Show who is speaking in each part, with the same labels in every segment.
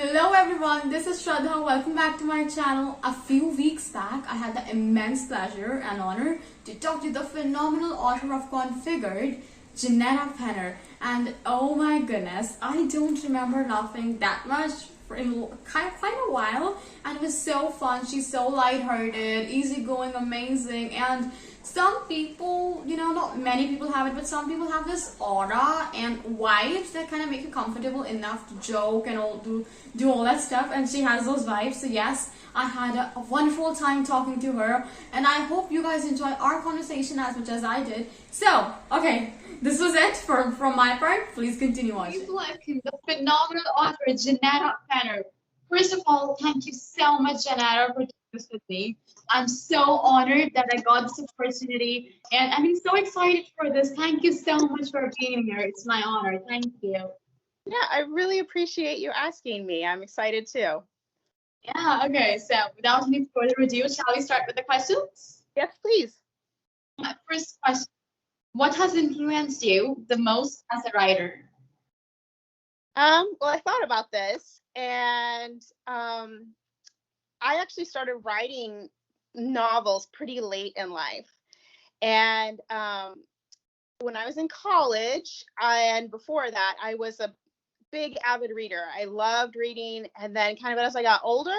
Speaker 1: Hello everyone, this is Shraddha. Welcome back to my channel. A few weeks back, I had the immense pleasure and honor to talk to the phenomenal author of Configured, Jenetta Penner. And oh my goodness, I don't remember laughing that much for quite a while. And it was so fun. She's so lighthearted, easygoing, amazing. And some people, not many people have it, but some people have this aura and vibes that kind of make you comfortable enough to joke and do all that stuff. And she has those vibes. So yes, I had a wonderful time talking to her, and I hope you guys enjoy our conversation as much as I did. So, okay, this was it from my part. Please continue watching.
Speaker 2: Please welcome the phenomenal author, Jenetta Penner. First of all, thank you so much, Jenetta, for doing this with me. I'm so honored that I got this opportunity, and I'm so excited for this. Thank you so much for being here. It's my honor. Thank you.
Speaker 3: Yeah, I really appreciate you asking me. I'm excited too.
Speaker 2: Yeah, okay. So without any further ado, shall we start with the questions?
Speaker 3: Yes, please.
Speaker 2: My first question, what has influenced you the most as a writer?
Speaker 3: Well, I thought about this, and I actually started writing novels pretty late in life. And when I was in college, and before that, I was a big avid reader. I loved reading, and then kind of as I got older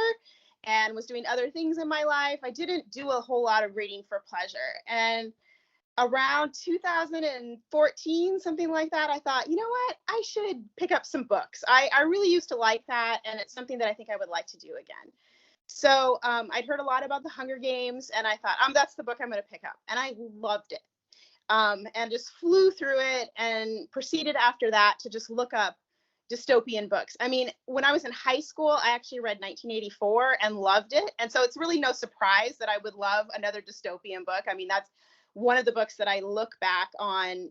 Speaker 3: and was doing other things in my life, I didn't do a whole lot of reading for pleasure. And around 2014, something like that, I thought, you know what, I should pick up some books. I really used to like that, and it's something that I think I would like to do again. So I'd heard a lot about the Hunger Games, and I thought, that's the book I'm going to pick up. And I loved it, and just flew through it, and proceeded after that to just look up dystopian books. I mean, when I was in high school, I actually read 1984 and loved it. And so it's really no surprise that I would love another dystopian book. I mean, that's one of the books that I look back on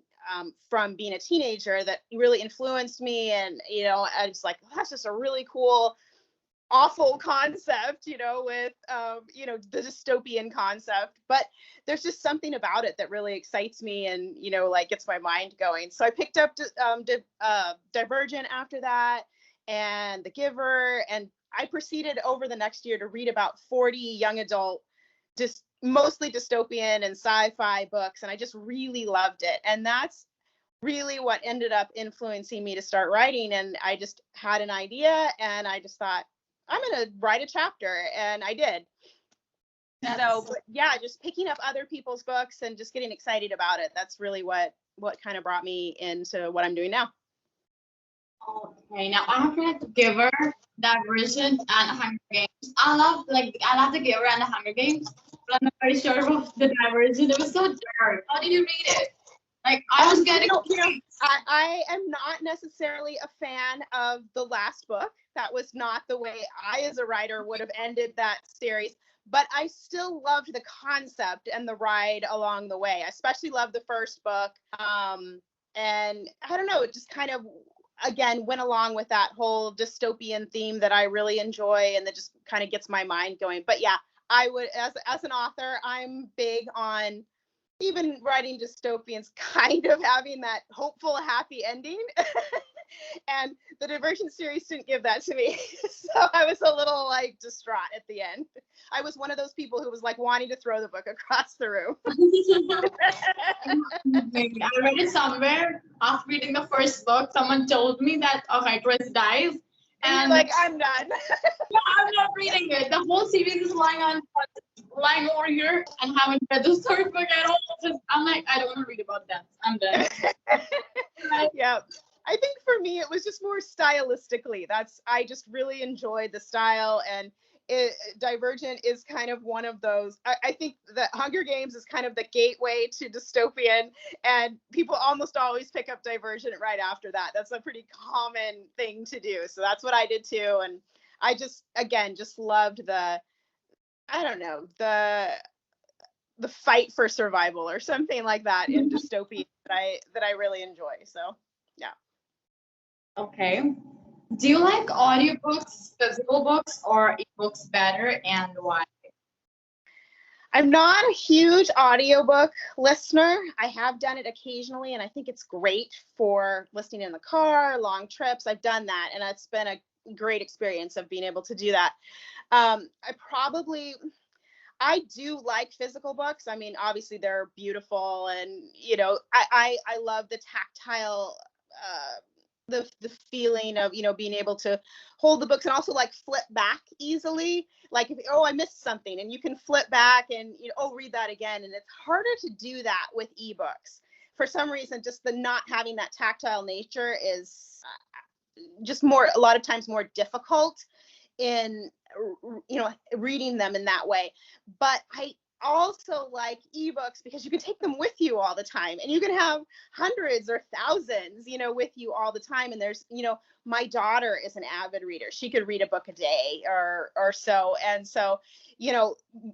Speaker 3: from being a teenager that really influenced me. And, I was like, that's just a really cool, awful concept, with, the dystopian concept. But there's just something about it that really excites me and, gets my mind going. So I picked up Divergent after that, and The Giver. And I proceeded over the next year to read about 40 young adult, just mostly dystopian and sci-fi books. And I just really loved it. And that's really what ended up influencing me to start writing. And I just had an idea, and I just thought, I'm going to write a chapter, and I did. So, but yeah, just picking up other people's books and just getting excited about it. That's really what kind of brought me into what I'm doing now.
Speaker 2: Okay, now I have read The Giver, Divergent, and Hunger Games. I love The Giver and the Hunger Games, but I'm not very sure about the Divergent. It was so dark. How did you read it? I was getting.
Speaker 3: I am not necessarily a fan of the last book. That was not the way I, as a writer, would have ended that series. But I still loved the concept and the ride along the way. I especially loved the first book. And I don't know, it just kind of, again, went along with that whole dystopian theme that I really enjoy, and that just kind of gets my mind going. But yeah, I would, as an author, I'm big on even writing dystopians kind of having that hopeful, happy ending. And the Divergent series didn't give that to me. So I was a little distraught at the end. I was one of those people who was wanting to throw the book across the room.
Speaker 2: I read it somewhere after reading the first book. Someone told me that, okay, Chris dies.
Speaker 3: And you're I'm done.
Speaker 2: No, I'm not reading it. The whole series is lying over here, and haven't read the third book at all. I'm I don't want to read about that. I'm done.
Speaker 3: Yeah. I think for me, it was just more stylistically. I just really enjoyed the style, and Divergent is kind of one of those. I think that Hunger Games is kind of the gateway to dystopian, and people almost always pick up Divergent right after that. That's a pretty common thing to do. So that's what I did too. And I just loved the fight for survival or something like that in dystopian that I really enjoy. So yeah.
Speaker 2: Okay. Do you like audiobooks, physical books, or ebooks better, and why?
Speaker 3: I'm not a huge audiobook listener. I have done it occasionally, and I think it's great for listening in the car, long trips. I've done that, and it's been a great experience of being able to do that. I do like physical books. I mean, obviously they're beautiful, and I love the tactile, the feeling of being able to hold the books and also like flip back easily. Like if I missed something, and you can flip back and read that again. And it's harder to do that with ebooks for some reason. Just the not having that tactile nature is just a lot of times more difficult in reading them in that way. But I also like ebooks because you can take them with you all the time, and you can have hundreds or thousands with you all the time. And there's my daughter is an avid reader. She could read a book a day or so. And so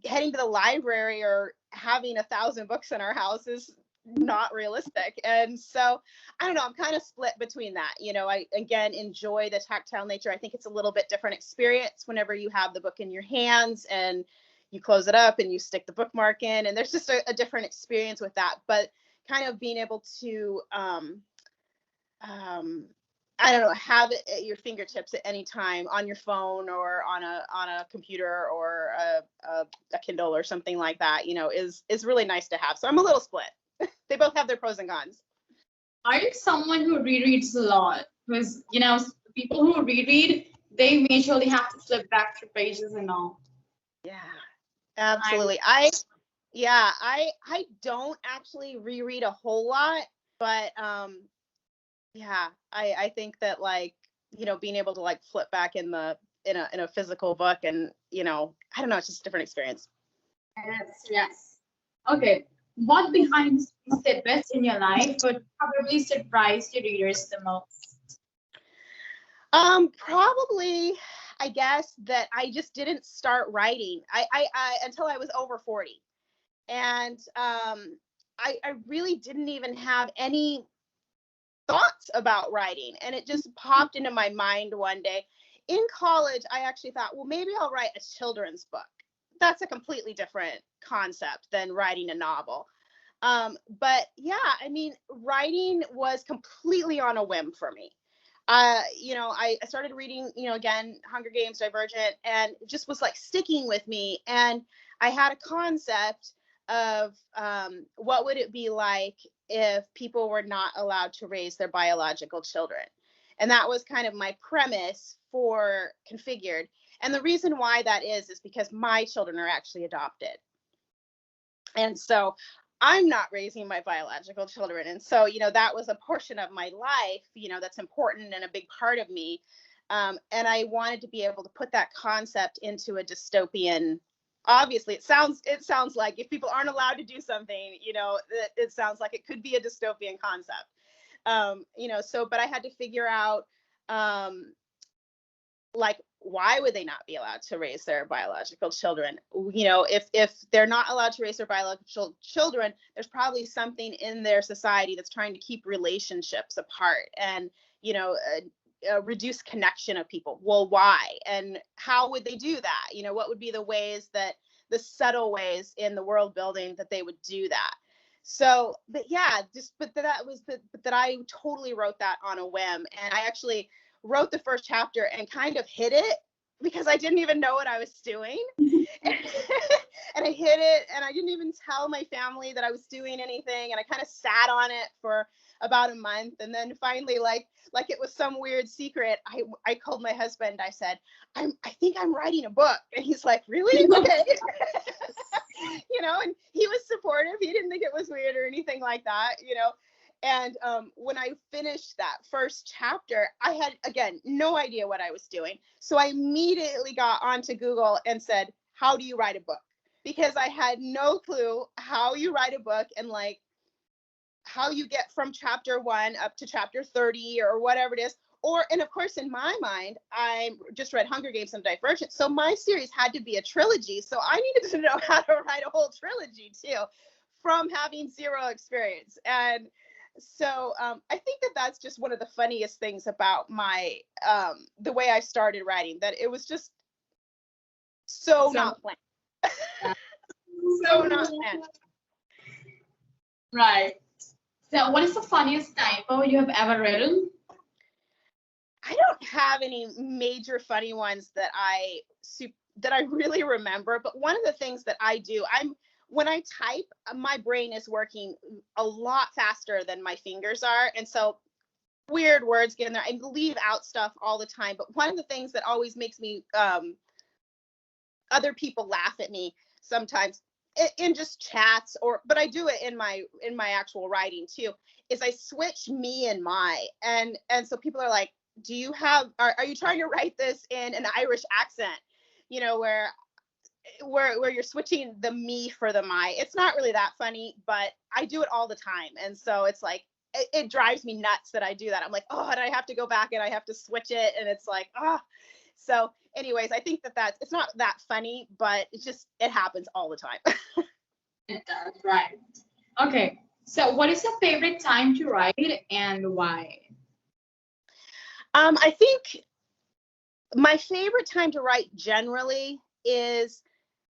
Speaker 3: heading to the library or having 1,000 books in our house is not realistic. And so I don't know, I'm kind of split between that. I again enjoy the tactile nature. I think it's a little bit different experience whenever you have the book in your hands and you close it up and you stick the bookmark in, and there's just a different experience with that. But kind of being able to I don't know, have it at your fingertips at any time on your phone or on a computer or a Kindle or something like that, is really nice to have. So I'm a little split. They both have their pros and cons.
Speaker 2: Are you someone who rereads a lot? Because people who reread, they majorly have to flip back through pages and all.
Speaker 3: Yeah, absolutely. I don't actually reread a whole lot, but I think that being able to like flip back in a physical book, and I don't know, it's just a different experience.
Speaker 2: Yes. Okay. What behind the scenes tidbits in your life would probably surprise your readers the most?
Speaker 3: Probably, I guess that I just didn't start writing I until I was over 40. And I really didn't even have any thoughts about writing, and it just popped into my mind one day. In college, I actually thought, well, maybe I'll write a children's book. That's a completely different concept than writing a novel. But yeah, I mean, writing was completely on a whim for me. I started reading, again, Hunger Games, Divergent, and it just was like sticking with me. And I had a concept of what would it be like if people were not allowed to raise their biological children. And that was kind of my premise for Configured. And the reason why that is because my children are actually adopted. And so I'm not raising my biological children. And so, that was a portion of my life, that's important and a big part of me. And I wanted to be able to put that concept into a dystopian. Obviously, it sounds like if people aren't allowed to do something, it sounds like it could be a dystopian concept. But I had to figure out, why would they not be allowed to raise their biological children? If they're not allowed to raise their biological children, there's probably something in their society that's trying to keep relationships apart and, reduce connection of people. Well, why? And how would they do that? What would be the subtle ways in the world building that they would do that? So, but I totally wrote that on a whim. And I actually wrote the first chapter and kind of hid it because I didn't even know what I was doing. And I hid it, and I didn't even tell my family that I was doing anything. And I kind of sat on it for about a month. And then finally, like it was some weird secret, I called my husband. I said, I think I'm writing a book. And he's like, really? Okay. And he was supportive. He didn't think it was weird or anything like that, And when I finished that first chapter, I had, again, no idea what I was doing. So I immediately got onto Google and said, how do you write a book? Because I had no clue how you write a book and how you get from chapter 1 up to chapter 30 or whatever it is. And of course, in my mind, I just read Hunger Games and Divergent. So my series had to be a trilogy. So I needed to know how to write a whole trilogy too, from having zero experience. And so I think that's just one of the funniest things about my the way I started writing, that it was just so not planned. So not planned.
Speaker 2: Right. So what is the funniest typo you have ever written?
Speaker 3: I don't have any major funny ones that I really remember, but one of the things that I do, when I type, my brain is working a lot faster than my fingers are, and so weird words get in there. I leave out stuff all the time, but one of the things that always makes me other people laugh at me sometimes in just chats, but I do it in my actual writing too, is I switch me and my, and so people are like, do you have, are you trying to write this in an Irish accent, you know, where you're switching the me for the my. It's not really that funny, but I do it all the time, and so it's like it drives me nuts that I do that. I'm like, oh, and I have to go back and I have to switch it, and it's like, oh. So anyways, I think it's not that funny, but it happens all the time.
Speaker 2: It does, right. Okay, so what is your favorite time to write and why?
Speaker 3: I think my favorite time to write generally is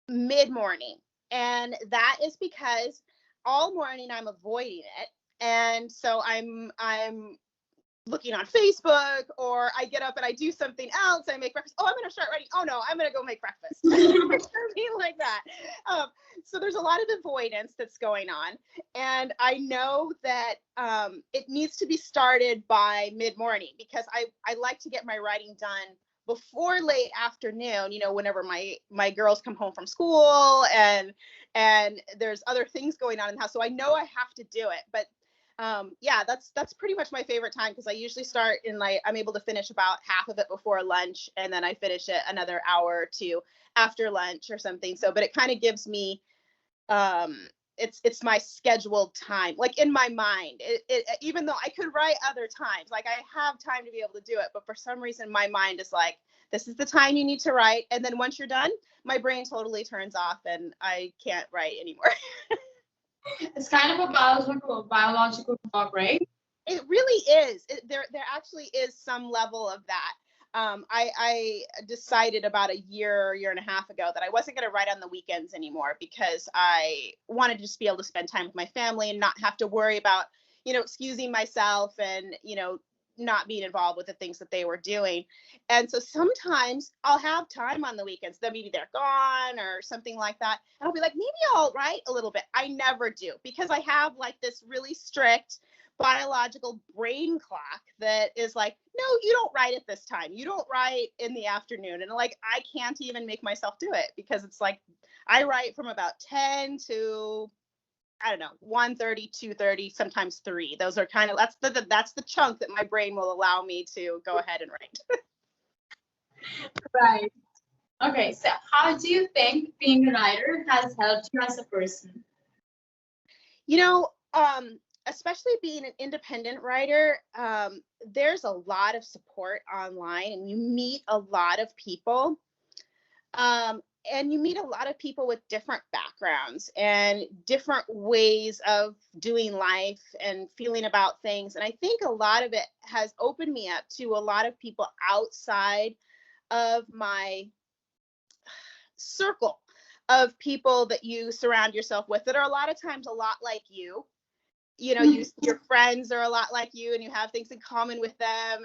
Speaker 3: mid-morning, and that is because all morning I'm avoiding it, and so I'm looking on Facebook, or I get up and I do something else. I make breakfast. Oh, I'm going to start writing. Oh no, I'm going to go make breakfast. Something like that. So there's a lot of avoidance that's going on, and I know that it needs to be started by mid-morning, because I like to get my writing done before late afternoon, you know, whenever my girls come home from school and there's other things going on in the house. So I know I have to do it, but yeah, that's pretty much my favorite time, because I usually start I'm able to finish about half of it before lunch, and then I finish it another hour or two after lunch or something. So, but it kind of gives me, it's my scheduled time, like in my mind, even though I could write other times, like I have time to be able to do it, but for some reason my mind is like, this is the time you need to write. And then once you're done, my brain totally turns off and I can't write anymore.
Speaker 2: It's kind of a biological clock, right?
Speaker 3: It really is. There actually is some level of that. I decided about a year and a half ago that I wasn't going to write on the weekends anymore, because I wanted to just be able to spend time with my family and not have to worry about, you know, excusing myself and, you know, not being involved with the things that they were doing. And so sometimes I'll have time on the weekends. Then maybe they're gone or something like that, and I'll be like, maybe I'll write a little bit. I never do, because I have like this really strict biological brain clock that is like, no, you don't write at this time. You don't write in the afternoon. And like, I can't even make myself do it, because it's like, I write from about 10 to, I don't know, 1:30, 2:30, sometimes 3. Those are kind of, that's the chunk that my brain will allow me to go ahead and write.
Speaker 2: Right. Okay, so how do you think being a writer has helped you as a person?
Speaker 3: You know, especially being an independent writer, there's a lot of support online, and you meet a lot of people. And you meet a lot of people with different backgrounds and different ways of doing life and feeling about things. And I think a lot of it has opened me up to a lot of people outside of my circle of people that you surround yourself with, that are a lot of times a lot like you. You know, your friends are a lot like you, and you have things in common with them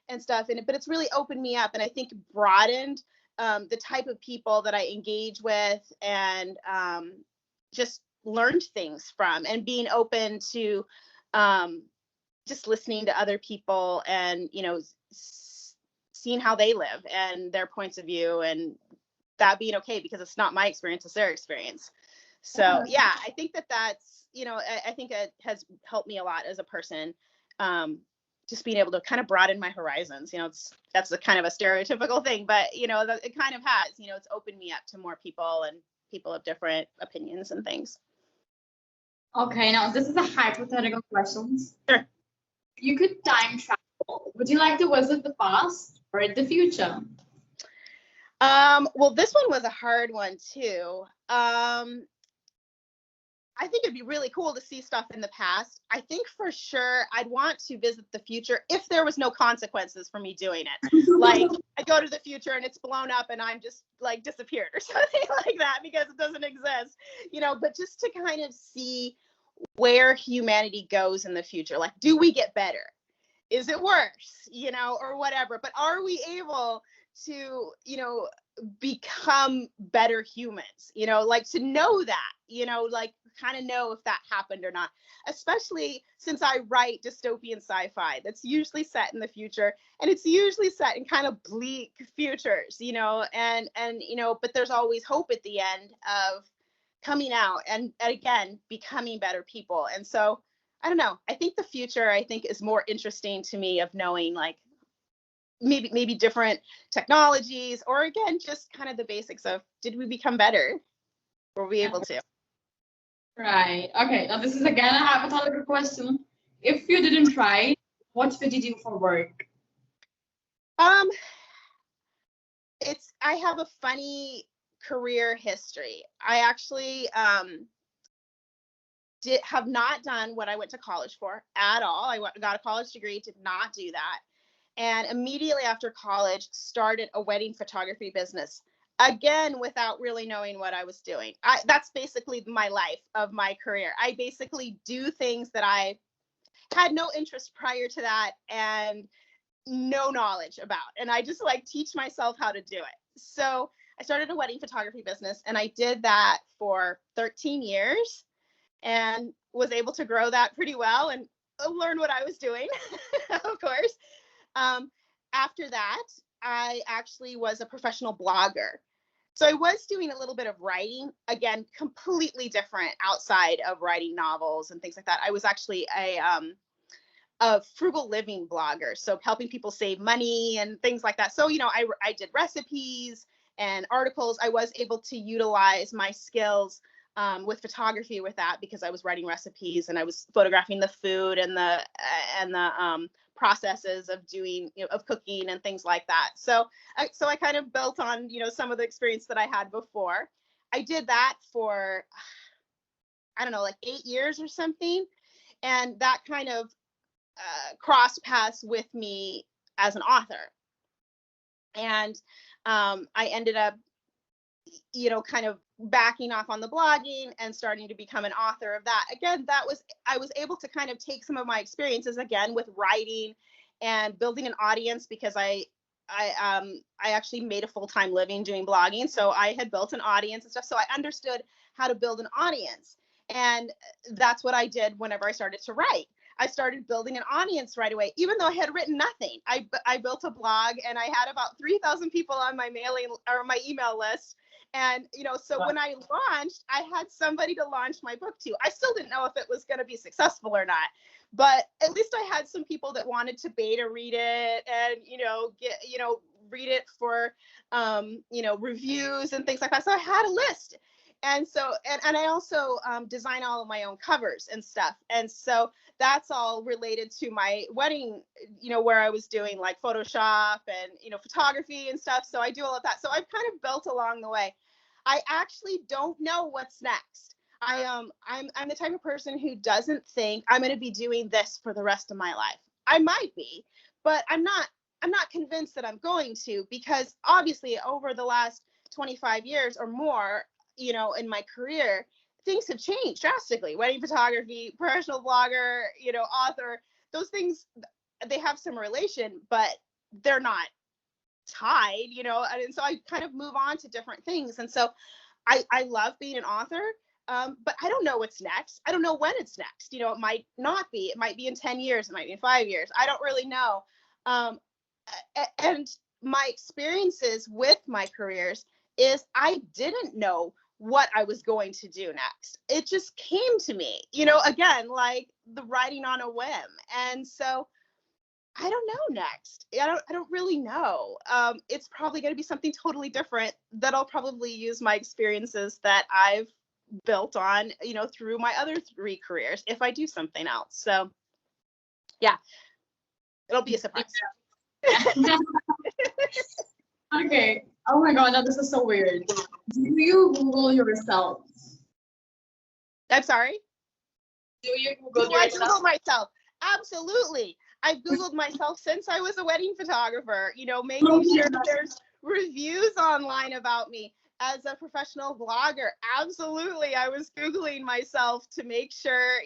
Speaker 3: and stuff. But it's really opened me up, and I think broadened the type of people that I engage with, and just learned things from, and being open to just listening to other people, and, you know, seeing how they live and their points of view, and that being okay, because it's not my experience, it's their experience. So yeah, I think that's, you know, I think it has helped me a lot as a person. Just being able to kind of broaden my horizons, you know, that's a kind of a stereotypical thing, but, you know, it kind of has, you know, it's opened me up to more people, and people of different opinions and things.
Speaker 2: Okay, now this is a hypothetical question.
Speaker 3: Sure.
Speaker 2: You could time travel. Would you like to visit the past or the future?
Speaker 3: Well, this one was a hard one too. I think it'd be really cool to see stuff in the past. I think for sure I'd want to visit the future if there was no consequences for me doing it. Like, I go to the future and it's blown up and I'm just like disappeared or something like that, because it doesn't exist, you know, but just to kind of see where humanity goes in the future. Like, do we get better? is it worse, or whatever? But are we able to, become better humans, like to know that, like kind of know if that happened or not, especially since I write dystopian sci-fi that's usually set in the future, and it's usually set in kind of bleak futures, and but there's always hope at the end of coming out and again becoming better people. And so I don't know, I think the future, is more interesting to me, of knowing like maybe different technologies, or again just kind of the basics of, did we become better? Were we able to?
Speaker 2: Right. Okay. Now this is again a hypothetical question. If you didn't try, what would you do for work?
Speaker 3: Um, I have a funny career history. I actually have not done what I went to college for at all. Got a college degree, did not do that. And immediately after college, started a wedding photography business. Again, without really knowing what I was doing. That's basically my life of my career. I basically do things that I had no interest prior to that and no knowledge about. And I just like teach myself how to do it. So I started a wedding photography business, and I did that for 13 years and was able to grow that pretty well and learn what I was doing, of course. After that, I actually was a professional blogger. So I was doing a little bit of writing, again, completely different outside of writing novels and things like that. I was actually a frugal living blogger, so helping people save money and things like that. So, I did recipes and articles. I was able to utilize my skills with photography with that, because I was writing recipes and I was photographing the food and the processes of doing, of cooking and things like that. So I kind of built on, some of the experience that I had before. I did that for, I don't know, like 8 years or something. And that kind of crossed paths with me as an author. And I ended up, kind of backing off on the blogging and starting to become an author of that. Again, I was able to kind of take some of my experiences again with writing and building an audience, because I actually made a full-time living doing blogging. So I had built an audience and stuff. So I understood how to build an audience. And that's what I did whenever I started to write. I started building an audience right away, even though I had written nothing. I built a blog, and I had about 3,000 people on my mailing or my email list. And, so when I launched, I had somebody to launch my book to. I still didn't know if it was going to be successful or not, but at least I had some people that wanted to beta read it and, read it for, reviews and things like that. So I had a list. And so, and I also design all of my own covers and stuff. And so that's all related to my wedding, where I was doing like Photoshop and, photography and stuff. So I do all of that. So I've kind of built along the way. I actually don't know what's next. I'm the type of person who doesn't think I'm going to be doing this for the rest of my life. I might be, but I'm not convinced that I'm going to, because obviously over the last 25 years or more, in my career, things have changed drastically. Wedding photography, professional blogger, author, those things, they have some relation, but they're not tied, and so I kind of move on to different things. And so I love being an author, but I don't know what's next. I don't know when it's next. It might not be. It might be in 10 years. It might be in 5 years. I don't really know. And my experiences with my careers is I didn't know what I was going to do next. It just came to me, again, like the writing on a whim. And so I don't know next. I don't really know. It's probably going to be something totally different that I'll probably use my experiences that I've built on, through my other 3 careers if I do something else. So yeah, it'll be a surprise.
Speaker 2: Okay. Oh my God, now this is so weird. Do you Google yourself?
Speaker 3: I'm sorry?
Speaker 2: Do you Google
Speaker 3: Do I
Speaker 2: yourself?
Speaker 3: Google myself? Absolutely. I've Googled myself since I was a wedding photographer, making sure that there's reviews online about me as a professional blogger. Absolutely. I was Googling myself to make sure,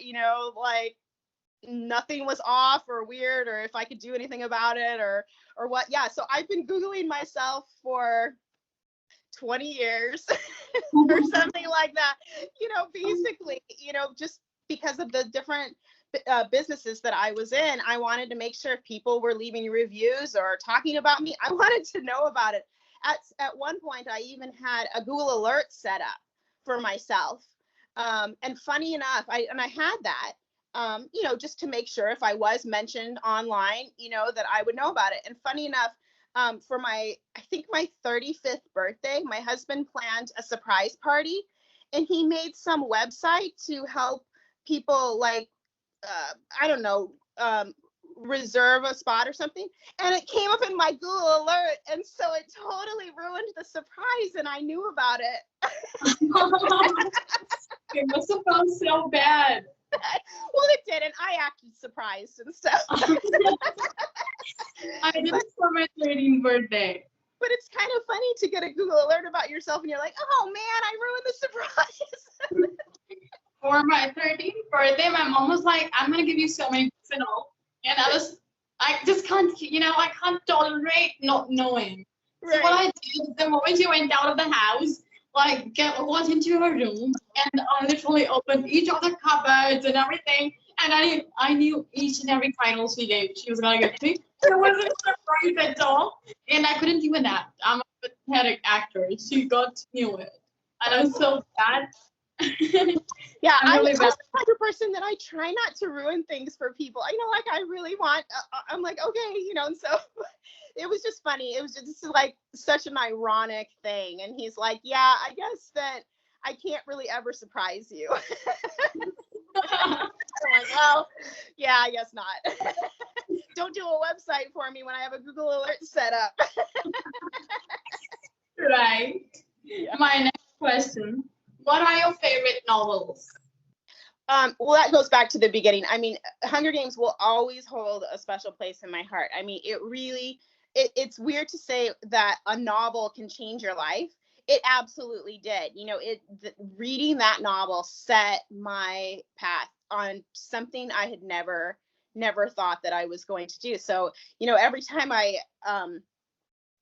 Speaker 3: nothing was off or weird, or if I could do anything about it, or what. Yeah, so I've been Googling myself for 20 years or something like that, basically, just because of the different businesses that I was in. I wanted to make sure if people were leaving reviews or talking about me, I wanted to know about it. At one point, I even had a Google alert set up for myself. And funny enough, I had that, just to make sure if I was mentioned online, that I would know about it. And funny enough, for I think my 35th birthday, my husband planned a surprise party, and he made some website to help people, like, I don't know, reserve a spot or something. And it came up in my Google alert. And so it totally ruined the surprise, and I knew about it.
Speaker 2: It must have felt so bad.
Speaker 3: Well, it didn't. I acted surprised and stuff.
Speaker 2: I did it for my 13th birthday.
Speaker 3: But it's kind of funny to get a Google alert about yourself, and you're like, oh man, I ruined the surprise.
Speaker 2: For my 13th birthday, my mom was like, I'm gonna give you so many books and all. And I just can't, I can't tolerate not knowing.
Speaker 3: Right.
Speaker 2: So what I did, the moment you went out of the house, got into her room, and I literally opened each of the cupboards and everything, and I knew each and every title she was gonna give me. It wasn't surprised at all, and I couldn't even act. I'm a pathetic actor. She knew it, and I was so bad.
Speaker 3: Yeah, I'm
Speaker 2: really
Speaker 3: the type of person that I try not to ruin things for people. I really want. I'm like, okay, and so. It was just funny. It was just like such an ironic thing. And he's like, yeah, I guess that I can't really ever surprise you. I'm like, well, yeah, I guess not. Don't do a website for me when I have a Google alert set up.
Speaker 2: Right. Yeah. My next question. What are your favorite novels?
Speaker 3: Well, that goes back to the beginning. I mean, Hunger Games will always hold a special place in my heart. I mean, it really... It's weird to say that a novel can change your life. It absolutely did. Reading that novel set my path on something I had never thought that I was going to do. So, every time I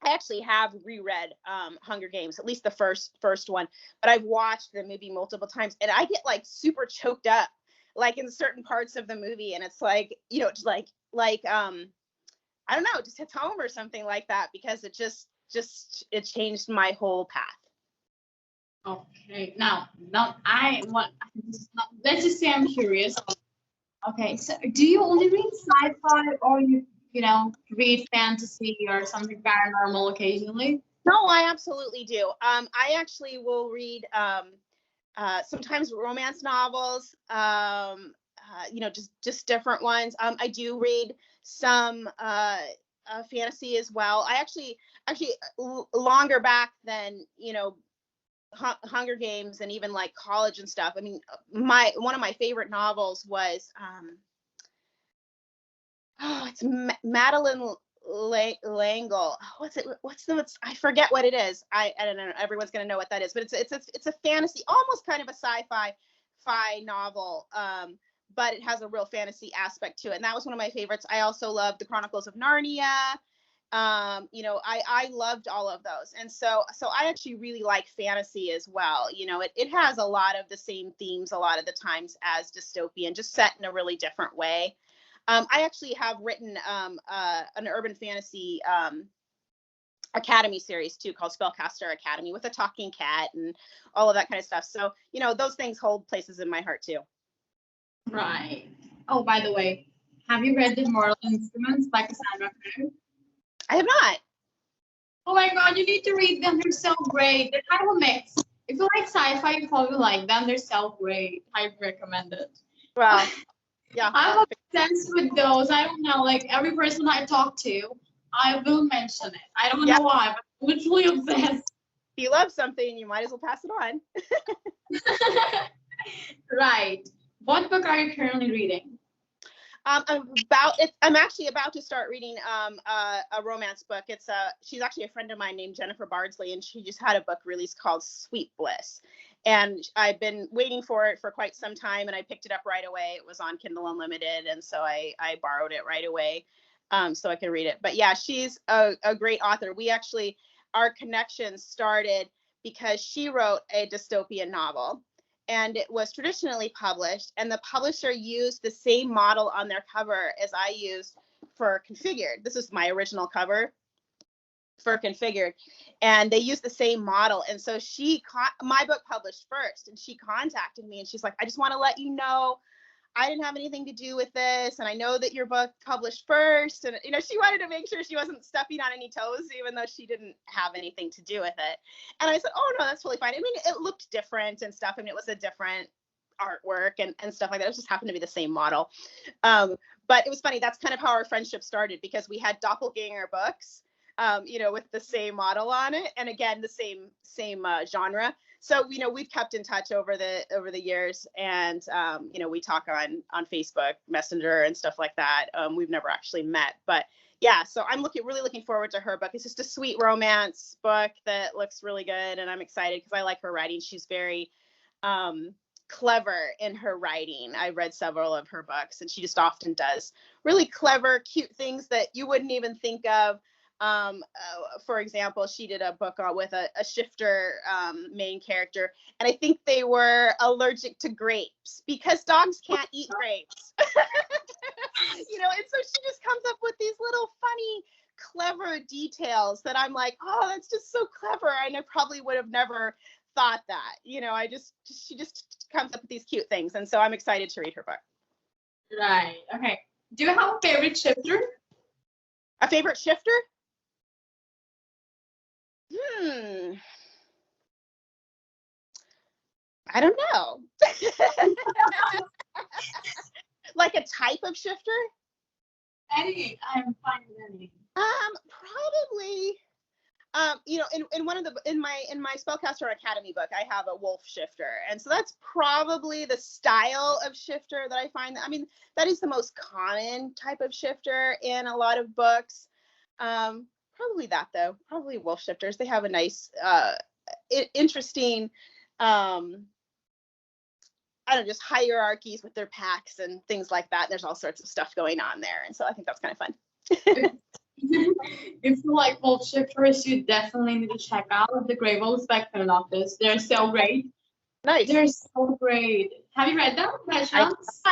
Speaker 3: actually have reread Hunger Games, at least the first one, but I've watched the movie multiple times, and I get like super choked up, like in certain parts of the movie, and it's like, just like I don't know, just hits home or something like that, because it just it changed my whole path.
Speaker 2: Okay, now let's just say I'm curious. Okay, so do you only read sci-fi, or you read fantasy or something paranormal occasionally?
Speaker 3: No, I absolutely do. I actually will read sometimes romance novels, just different ones. I do read some fantasy as well. I actually longer back than Hunger Games and even like college and stuff. I mean, one of my favorite novels was it's Madeline Langle. I forget what it is. I don't know. Everyone's gonna know what that is, but it's a fantasy, almost kind of a sci-fi novel. But it has a real fantasy aspect to it. And that was one of my favorites. I also loved The Chronicles of Narnia. I loved all of those. And so I actually really like fantasy as well. It has a lot of the same themes a lot of the times as dystopian, just set in a really different way. I actually have written an urban fantasy Academy series too, called Spellcaster Academy, with a talking cat and all of that kind of stuff. So, those things hold places in my heart too.
Speaker 2: Right. Oh, by the way, have you read The Mortal Instruments by Cassandra Clare?
Speaker 3: I have not.
Speaker 2: Oh my God, you need to read them. They're so great. They're kind of a mix. If you like sci-fi, you probably like them. They're so great. I recommend it.
Speaker 3: Well, yeah.
Speaker 2: I'm obsessed with those. I don't know, like every person I talk to, I will mention it. I don't know why, but I'm literally obsessed.
Speaker 3: If you love something, you might as well pass it on.
Speaker 2: Right. What book are you currently reading?
Speaker 3: I'm actually about to start reading a romance book. She's actually a friend of mine named Jennifer Bardsley, and she just had a book released called Sweet Bliss. And I've been waiting for it for quite some time, and I picked it up right away. It was on Kindle Unlimited, and so I borrowed it right away so I could read it. But yeah, she's a great author. Our connection started because she wrote a dystopian novel, and it was traditionally published, and the publisher used the same model on their cover as I used for Configured. This is my original cover for Configured, and they used the same model. And so my book published first, and she contacted me, and she's like, I just want to let you know I didn't have anything to do with this, and I know that your book published first. And she wanted to make sure she wasn't stepping on any toes, even though she didn't have anything to do with it. And I said, oh no, that's totally fine. I mean, it looked different and stuff. I mean, it was a different artwork and stuff like that. It just happened to be the same model. But it was funny. That's kind of how our friendship started, because we had doppelganger books, with the same model on it, and again, the same genre. So, we've kept in touch over the years, and, we talk on Facebook Messenger and stuff like that. We've never actually met, but yeah, so I'm really looking forward to her book. It's just a sweet romance book that looks really good, and I'm excited because I like her writing. She's very clever in her writing. I read several of her books, and she just often does really clever, cute things that you wouldn't even think of. For example, she did a book with a shifter main character, and I think they were allergic to grapes because dogs can't eat grapes. And so she just comes up with these little funny, clever details that I'm like, oh, that's just so clever. And I probably would have never thought that. She just comes up with these cute things, and so I'm excited to read her book.
Speaker 2: Right. Okay. Do you have a favorite shifter?
Speaker 3: A favorite shifter? I don't know. Like a type of shifter?
Speaker 2: Any. I'm fine with any.
Speaker 3: Probably. In my Spellcaster Academy book, I have a wolf shifter, and so that's probably the style of shifter that I find. That is the most common type of shifter in a lot of books. Probably that, though. Probably wolf shifters. They have a nice, interesting, just hierarchies with their packs and things like that. There's all sorts of stuff going on there, and so I think that's kind of fun.
Speaker 2: If you like wolf shifters, you definitely need to check out the Grey Wolves by Pen Office. They're so great.
Speaker 3: Nice.
Speaker 2: They're so great. Have you read them by chance?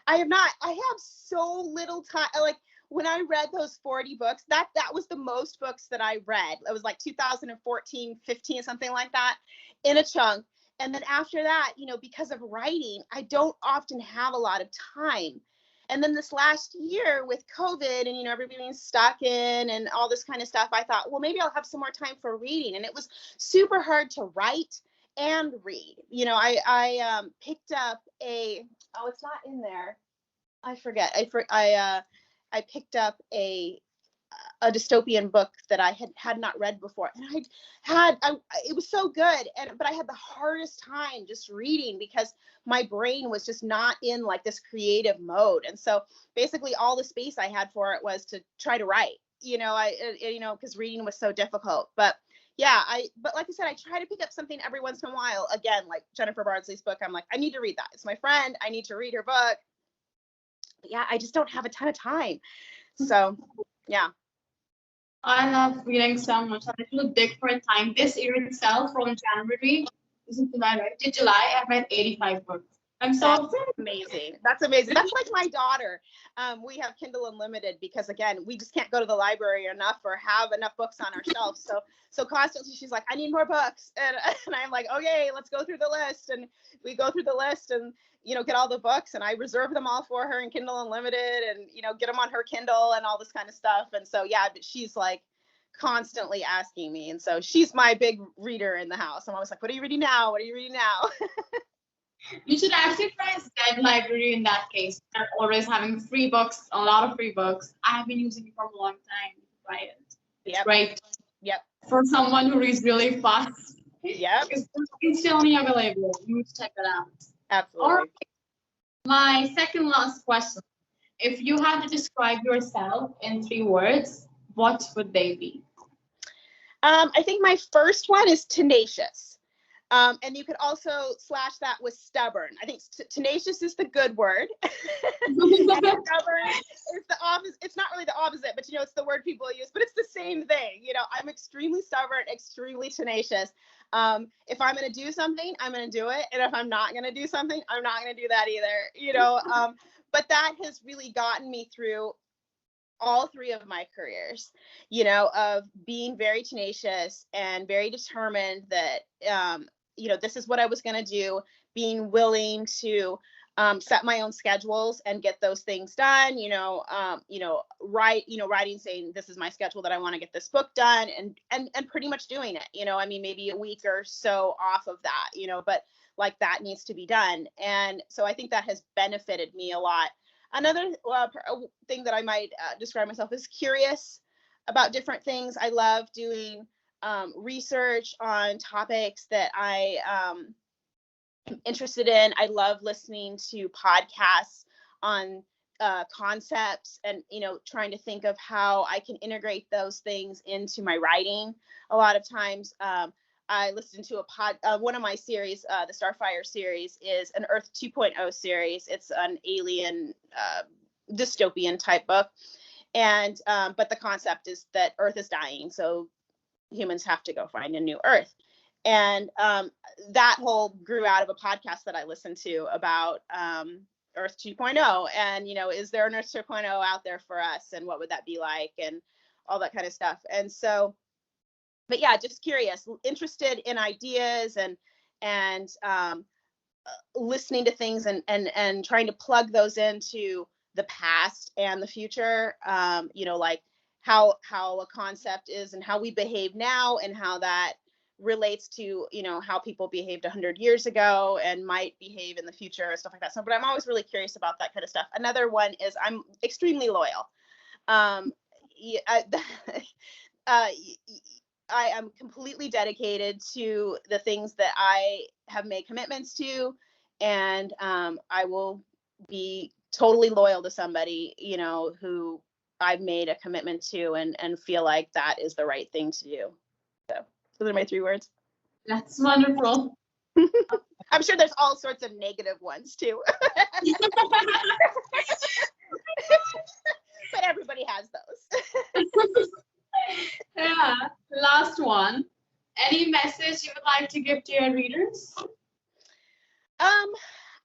Speaker 3: I have not. I have so little time. Like, when I read those 40 books, that was the most books that I read. It was like 2014, 15, something like that, in a chunk. And then after that, because of writing, I don't often have a lot of time. And then this last year with COVID and, everybody being stuck in and all this kind of stuff, I thought, well, maybe I'll have some more time for reading. And it was super hard to write and read. I picked up it's not in there. I forget. I picked up a dystopian book that I had not read before, and it was so good, but I had the hardest time just reading because my brain was just not in like this creative mode, and so basically all the space I had for it was to try to write, because reading was so difficult. But yeah, but like I said, I try to pick up something every once in a while. Again, like Jennifer Bardsley's book, I'm like, I need to read that. It's my friend. I need to read her book. But yeah, I just don't have a ton of time. So, yeah.
Speaker 2: I love reading so much. I actually dig for a time. This year itself, from January, this is July, right? To July, I've read 85 books. I'm so
Speaker 3: amazing. That's amazing. That's like my daughter. We have Kindle Unlimited because, again, we just can't go to the library enough or have enough books on our shelves. So constantly she's like, I need more books. And I'm like, okay, let's go through the list. And we go through the list and, get all the books, and I reserve them all for her in Kindle Unlimited and, get them on her Kindle and all this kind of stuff. And so, yeah, but she's like constantly asking me. And so she's my big reader in the house. I'm always like, what are you reading now? What are you reading now?
Speaker 2: You should actually try Zed Library in that case. They're always having free books, a lot of free books. I have been using it for a long time to try it. It's great.
Speaker 3: Yep.
Speaker 2: For someone who reads really fast.
Speaker 3: Yep.
Speaker 2: It's still only available. You need to check that out.
Speaker 3: Absolutely.
Speaker 2: All right. My second last question. If you had to describe yourself in 3 words, what would they be?
Speaker 3: I think my first one is tenacious. And you could also slash that with stubborn. I think tenacious is the good word. And stubborn is the opposite. It's not really the opposite, but it's the word people use, but it's the same thing. I'm extremely stubborn, extremely tenacious. If I'm going to do something, I'm going to do it. And if I'm not going to do something, I'm not going to do that either, but that has really gotten me through all three of my careers, of being very tenacious and very determined that, this is what I was going to do, being willing to set my own schedules and get those things done, writing, saying this is my schedule that I want to get this book done, and pretty much doing it, maybe a week or so off of that, but like that needs to be done. And so I think that has benefited me a lot. Another thing that I might describe myself as curious about different things. I love doing research on topics that I am interested in. I love listening to podcasts on concepts and, trying to think of how I can integrate those things into my writing. A lot of times I listened to one of my series, the Starfire series, is an Earth 2.0 series. It's an alien dystopian type book. And but the concept is that Earth is dying, so humans have to go find a new Earth. And that whole grew out of a podcast that I listened to about Earth 2.0. And, is there an Earth 2.0 out there for us? And what would that be like? And all that kind of stuff. And so, but yeah, just curious, interested in ideas and listening to things and trying to plug those into the past and the future, like how a concept is and how we behave now and how that relates to, how people behaved 100 years ago and might behave in the future and stuff like that. So, but I'm always really curious about that kind of stuff. Another one is I'm extremely loyal. I am completely dedicated to the things that I have made commitments to, and I will be totally loyal to somebody, who I've made a commitment to and feel like that is the right thing to do. So those are my 3 words.
Speaker 1: That's wonderful.
Speaker 3: I'm sure there's all sorts of negative ones too. But everybody has those.
Speaker 1: Yeah. Last one. Any message you would like to give to your readers?
Speaker 3: I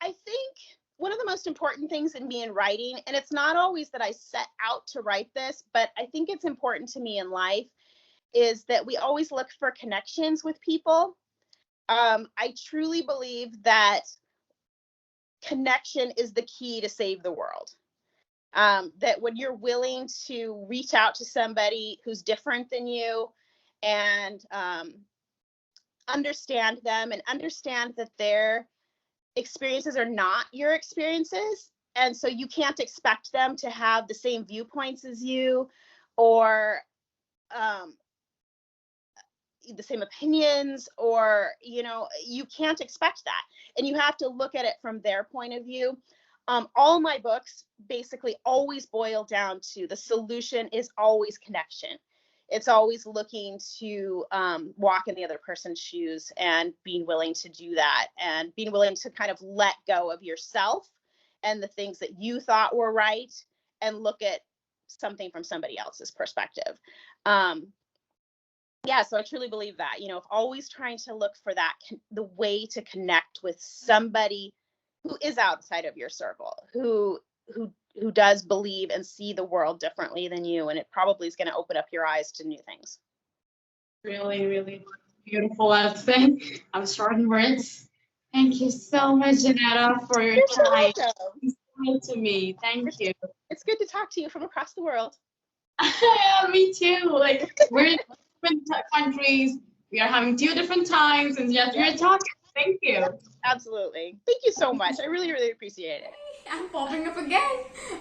Speaker 3: think one of the most important things in me in writing, and it's not always that I set out to write this, but I think it's important to me in life, is that we always look for connections with people. I truly believe that connection is the key to save the world. That when you're willing to reach out to somebody who's different than you and understand them and understand that their experiences are not your experiences, and so you can't expect them to have the same viewpoints as you or the same opinions, or you can't expect that, and you have to look at it from their point of view. All my books basically always boil down to the solution is always connection. It's always looking to walk in the other person's shoes and being willing to do that and being willing to kind of let go of yourself and the things that you thought were right and look at something from somebody else's perspective. Yeah, so I truly believe that, if always trying to look for that, the way to connect with somebody who is outside of your circle, who does believe and see the world differently than you, and it probably is going to open up your eyes to new things.
Speaker 1: Really, really beautiful, I would say. I'm short in words. Thank you so much, Jenetta, for your time. To me. Thank you.
Speaker 3: It's good to talk to you from across the world.
Speaker 1: Yeah, me too. Like, we're in different countries. We are having 2 different times, and yet we're talking. Thank you.
Speaker 3: Absolutely. Thank you so much. I really, really appreciate it.
Speaker 1: I'm popping up again.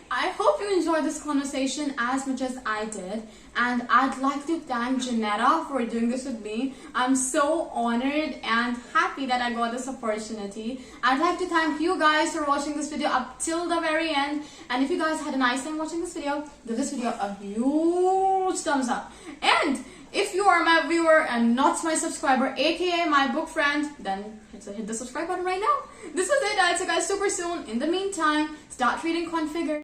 Speaker 1: I hope you enjoyed this conversation as much as I did, and I'd like to thank Jenetta for doing this with me. I'm so honored and happy that I got this opportunity. I'd like to thank you guys for watching this video up till the very end, and if you guys had a nice time watching this video, give this video a huge thumbs up. And if you are my viewer and not my subscriber, aka my book friend, then hit the subscribe button right now. This was it. I'll see you guys super soon. In the meantime, start reading Configure.